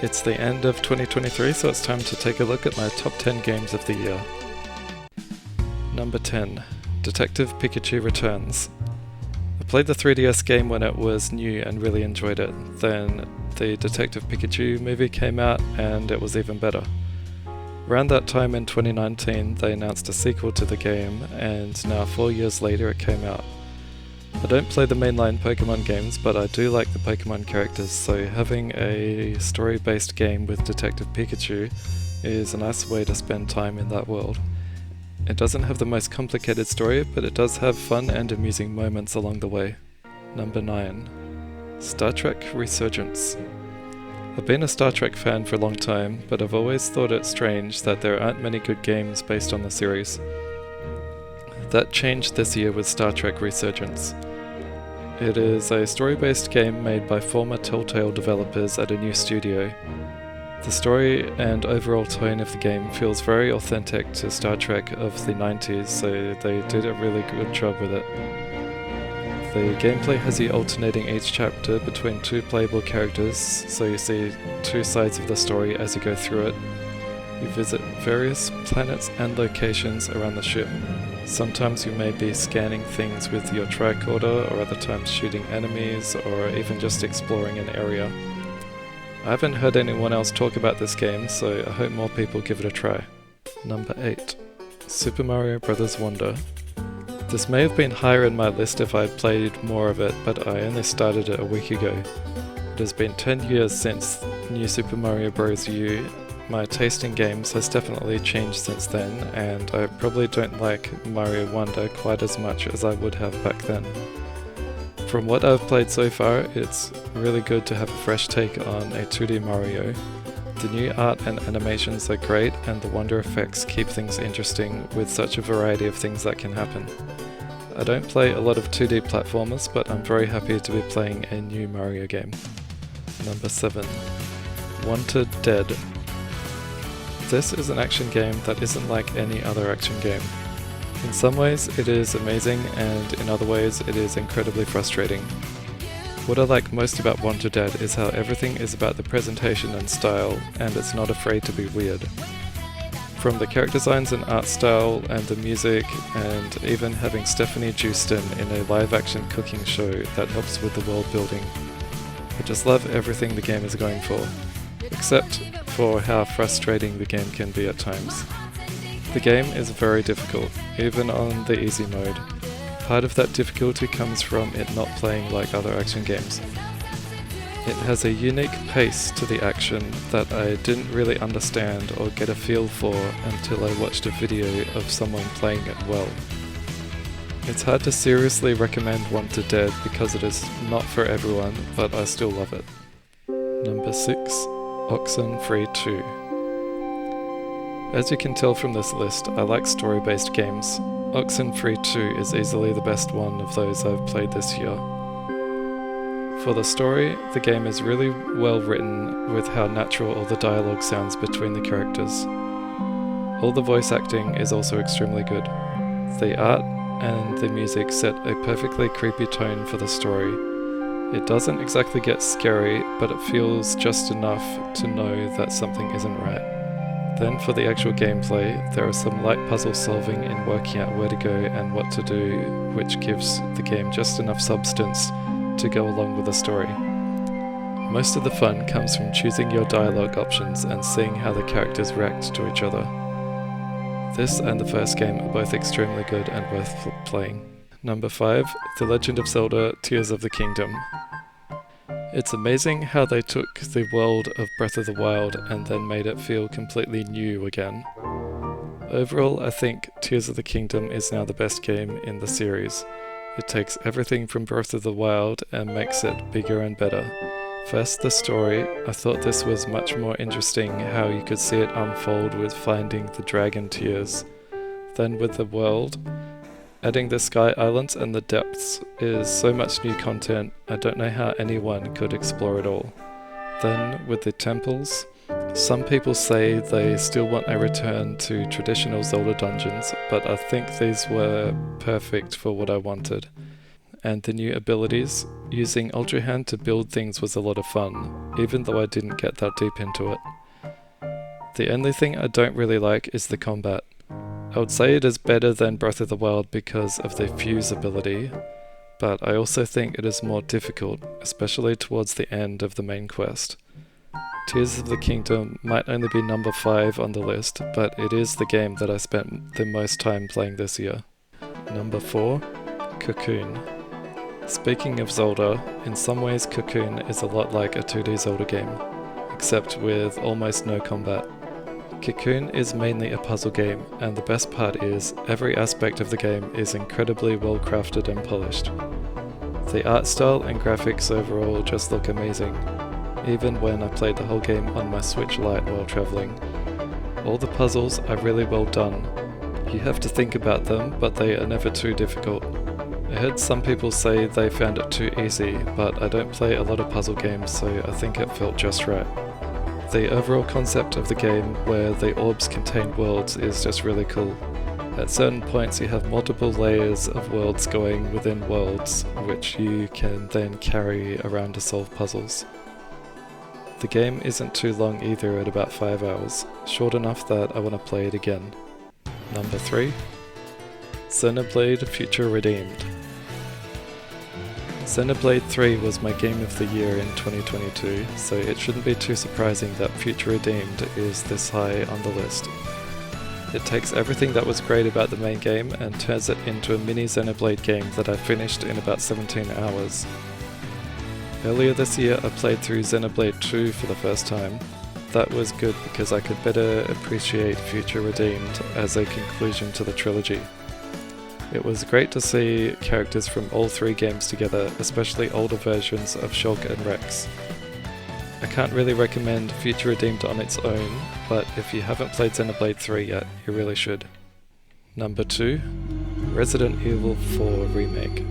It's the end of 2023, so it's time to take a look at my top 10 games of the year. Number 10, Detective Pikachu Returns. I played the 3DS game when it was new and really enjoyed it. Then the Detective Pikachu movie came out and it was even better. Around that time in 2019, they announced a sequel to the game, and now 4 years later it came out. I don't play the mainline Pokemon games, but I do like the Pokemon characters, so having a story-based game with Detective Pikachu is a nice way to spend time in that world. It doesn't have the most complicated story, but it does have fun and amusing moments along the way. Number 9. Star Trek Resurgence. I've been a Star Trek fan for a long time, but I've always thought it strange that there aren't many good games based on the series. That changed this year with Star Trek Resurgence. It is a story-based game made by former Telltale developers at a new studio. The story and overall tone of the game feels very authentic to Star Trek of the 90s, so they did a really good job with it. The gameplay has you alternating each chapter between two playable characters, so you see two sides of the story as you go through it. You visit various planets and locations around the ship. Sometimes you may be scanning things with your tricorder, or other times shooting enemies, or even just exploring an area. I haven't heard anyone else talk about this game, so I hope more people give it a try. Number 8. Super Mario Bros. Wonder. This may have been higher in my list if I had played more of it, but I only started it a week ago. It has been 10 years since New Super Mario Bros. U. My taste in games has definitely changed since then, and I probably don't like Mario Wonder quite as much as I would have back then. From what I've played so far, it's really good to have a fresh take on a 2D Mario. The new art and animations are great, and the Wonder effects keep things interesting with such a variety of things that can happen. I don't play a lot of 2D platformers, but I'm very happy to be playing a new Mario game. Number 7. Wanted Dead. This is an action game that isn't like any other action game. In some ways it is amazing, and in other ways it is incredibly frustrating. What I like most about Wanted Dead is how everything is about the presentation and style, and it's not afraid to be weird. From the character designs and art style and the music, and even having Stephanie Jewston in a live-action cooking show that helps with the world building. I just love everything the game is going for, except for how frustrating the game can be at times. The game is very difficult, even on the easy mode. Part of that difficulty comes from it not playing like other action games. It has a unique pace to the action that I didn't really understand or get a feel for until I watched a video of someone playing it well. It's hard to seriously recommend Wanted Dead because it is not for everyone, but I still love it. Number 6. Oxenfree 2. As you can tell from this list, I like story-based games. Oxenfree 2 is easily the best one of those I've played this year. For the story, the game is really well written with how natural all the dialogue sounds between the characters. All the voice acting is also extremely good. The art and the music set a perfectly creepy tone for the story. It doesn't exactly get scary, but it feels just enough to know that something isn't right. Then for the actual gameplay, there is some light puzzle solving in working out where to go and what to do, which gives the game just enough substance to go along with the story. Most of the fun comes from choosing your dialogue options and seeing how the characters react to each other. This and the first game are both extremely good and worth playing. Number 5, The Legend of Zelda: Tears of the Kingdom. It's amazing how they took the world of Breath of the Wild and then made it feel completely new again. Overall, I think Tears of the Kingdom is now the best game in the series. It takes everything from Breath of the Wild and makes it bigger and better. First, the story. I thought this was much more interesting how you could see it unfold with finding the dragon tears. Then with the world, adding the Sky Islands and the depths is so much new content, I don't know how anyone could explore it all. Then with the temples, some people say they still want a return to traditional Zelda dungeons, but I think these were perfect for what I wanted. and the new abilities, using Ultra Hand to build things was a lot of fun, even though I didn't get that deep into it. The only thing I don't really like is the combat. I would say it is better than Breath of the Wild because of the fuse ability, but I also think it is more difficult, especially towards the end of the main quest. Tears of the Kingdom might only be number 5 on the list, but it is the game that I spent the most time playing this year. Number 4, Cocoon. Speaking of Zelda, in some ways Cocoon is a lot like a 2D Zelda game, except with almost no combat. Cocoon is mainly a puzzle game, and the best part is, every aspect of the game is incredibly well crafted and polished. The art style and graphics overall just look amazing, even when I played the whole game on my Switch Lite while travelling. All the puzzles are really well done. You have to think about them, but they are never too difficult. I heard some people say they found it too easy, but I don't play a lot of puzzle games, so I think it felt just right. The overall concept of the game, where the orbs contain worlds, is just really cool. At certain points you have multiple layers of worlds going within worlds, which you can then carry around to solve puzzles. The game isn't too long either at about 5 hours, short enough that I want to play it again. Number 3. Xenoblade Future Redeemed. Xenoblade 3 was my game of the year in 2022, so it shouldn't be too surprising that Future Redeemed is this high on the list. It takes everything that was great about the main game and turns it into a mini Xenoblade game that I finished in about 17 hours. Earlier this year I played through Xenoblade 2 for the first time. That was good because I could better appreciate Future Redeemed as a conclusion to the trilogy. It was great to see characters from all 3 games together, especially older versions of Shulk and Rex. I can't really recommend Future Redeemed on its own, but if you haven't played Xenoblade 3 yet, you really should. Number 2. Resident Evil 4 Remake.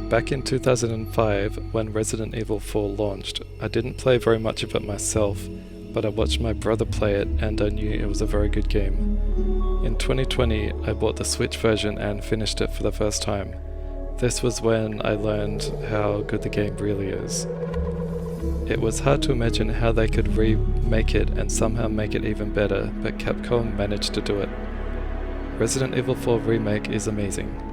Back in 2005, when Resident Evil 4 launched, I didn't play very much of it myself, but I watched my brother play it and I knew it was a very good game. In 2020, I bought the Switch version and finished it for the first time. This was when I learned how good the game really is. It was hard to imagine how they could remake it and somehow make it even better, but Capcom managed to do it. Resident Evil 4 Remake is amazing.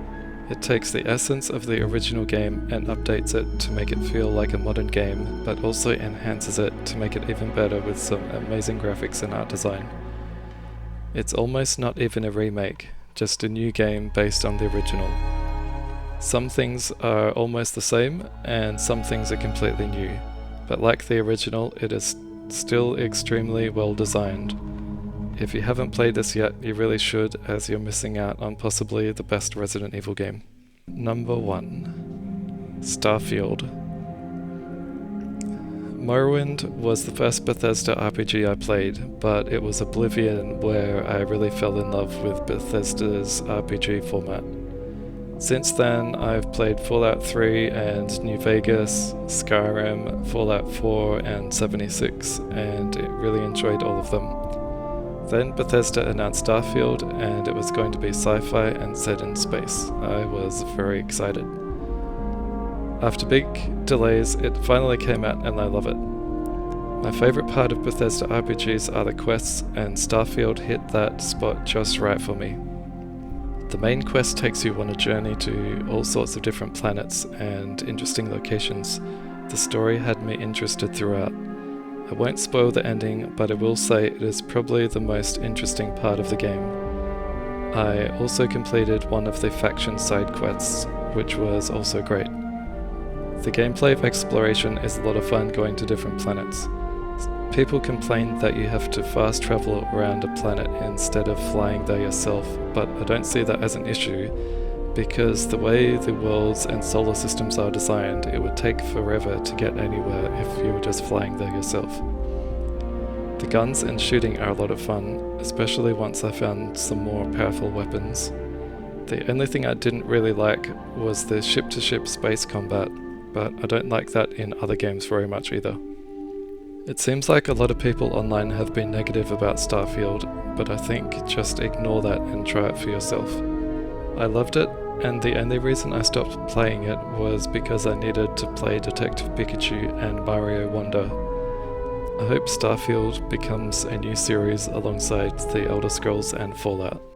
It takes the essence of the original game and updates it to make it feel like a modern game, but also enhances it to make it even better with some amazing graphics and art design. It's almost not even a remake, just a new game based on the original. Some things are almost the same, and some things are completely new, but like the original, it is still extremely well designed. If you haven't played this yet, you really should, as you're missing out on possibly the best Resident Evil game. Number 1. Starfield. Morrowind was the first Bethesda RPG I played, but it was Oblivion where I really fell in love with Bethesda's RPG format. Since then, I've played Fallout 3 and New Vegas, Skyrim, Fallout 4 and 76, and really enjoyed all of them. Then Bethesda announced Starfield, and it was going to be sci-fi and set in space. I was very excited. After big delays, it finally came out and I love it. My favourite part of Bethesda RPGs are the quests, and Starfield hit that spot just right for me. The main quest takes you on a journey to all sorts of different planets and interesting locations. The story had me interested throughout. I won't spoil the ending, but I will say it is probably the most interesting part of the game. I also completed one of the faction side quests, which was also great. The gameplay of exploration is a lot of fun going to different planets. People complain that you have to fast travel around a planet instead of flying there yourself, but I don't see that as an issue, because the way the worlds and solar systems are designed, it would take forever to get anywhere if you were just flying there yourself. The guns and shooting are a lot of fun, especially once I found some more powerful weapons. The only thing I didn't really like was the ship-to-ship space combat, but I don't like that in other games very much either. It seems like a lot of people online have been negative about Starfield, but I think just ignore that and try it for yourself. I loved it, and the only reason I stopped playing it was because I needed to play Detective Pikachu and Mario Wonder. I hope Starfield becomes a new series alongside The Elder Scrolls and Fallout.